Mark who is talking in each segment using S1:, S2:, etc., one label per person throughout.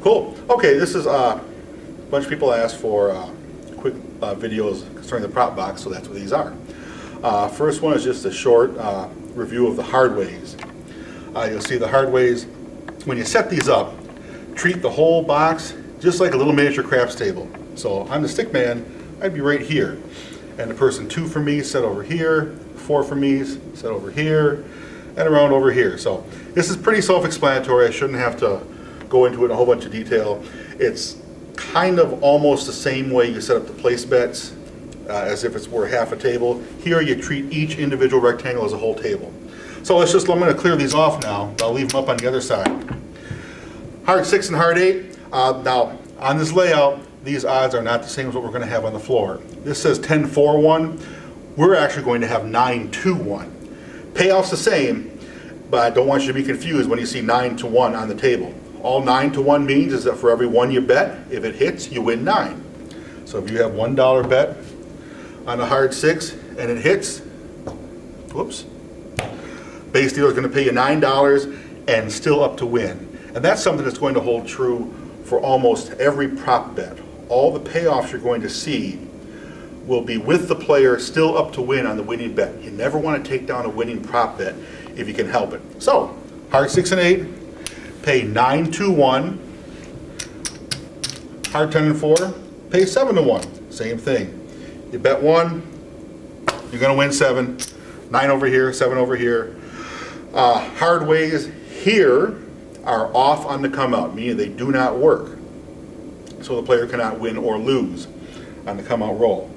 S1: Cool. Okay, this is a bunch of people asked for quick videos concerning the prop box, so that's what these are. First one is just a short review of the Hardways. You'll see the Hardways, when you set these up, treat the whole box just like a little miniature crafts table. So I'm the stick man, I'd be right here. And the person 2 for me set over here, 4 for me set over here, and around over here. So this is pretty self-explanatory. I shouldn't have to go into it in a whole bunch of detail. It's kind of almost the same way you set up the place bets as if it's were half a table. Here you treat each individual rectangle as a whole table. So I'm going to clear these off now. I'll leave them up on the other side. Hard 6 and hard 8. Now on this layout, these odds are not the same as what we're going to have on the floor. This says 10-4-1. We're actually going to have 9-2-1. Payoff's the same, but I don't want you to be confused when you see 9-1 on the table. All 9-1 means is that for every one you bet, if it hits, you win 9. So if you have $1 bet on a hard 6 and it hits, whoops, base dealer is going to pay you $9 and still up to win. And that's something that's going to hold true for almost every prop bet. All the payoffs you're going to see will be with the player still up to win on the winning bet. You never want to take down a winning prop bet if you can help it. So, hard 6 and 8, pay 9-1. Hard 10 and 4, pay 7-1. Same thing. You bet 1, you're going to win 7. 9 over here, 7 over here. Hardways here are off on the come out, meaning they do not work. So the player cannot win or lose on the come out roll.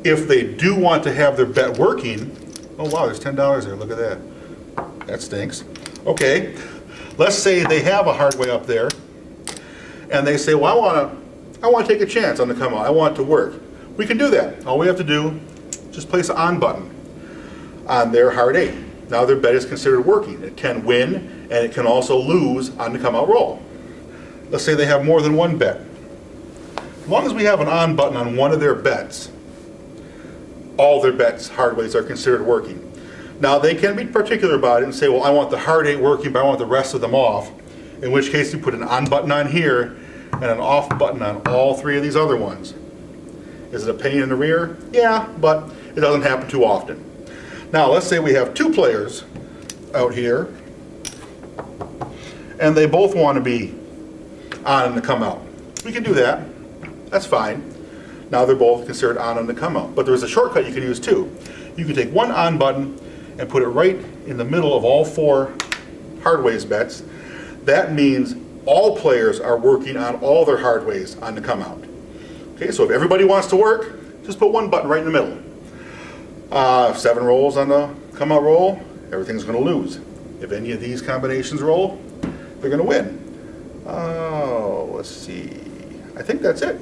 S1: If they do want to have their bet working, oh wow, there's $10 there, look at that. That stinks. Okay, let's say they have a hardway up there and they say, well, I want to take a chance on the come out, I want it to work. We can do that. All we have to do, just place an on button on their hard 8. Now their bet is considered working. It can win and it can also lose on the come out roll. Let's say they have more than one bet. As long as we have an on button on one of their bets, all their bets, Hardways, are considered working. Now they can be particular about it and say, well, I want the hard 8 working, but I want the rest of them off. In which case you put an on button on here and an off button on all 3 of these other ones. Is it a pain in the rear? Yeah, but it doesn't happen too often. Now let's say we have 2 players out here and they both want to be on and to come out. We can do that. That's fine. Now they're both considered on and to come out. But there's a shortcut you can use too. You can take one on button and put it right in the middle of all 4 Hardways bets. That means all players are working on all their Hardways on the come out. Okay, so if everybody wants to work, just put one button right in the middle. 7 rolls on the come out roll, everything's going to lose. If any of these combinations roll, they're going to win. Oh, let's see. I think that's it.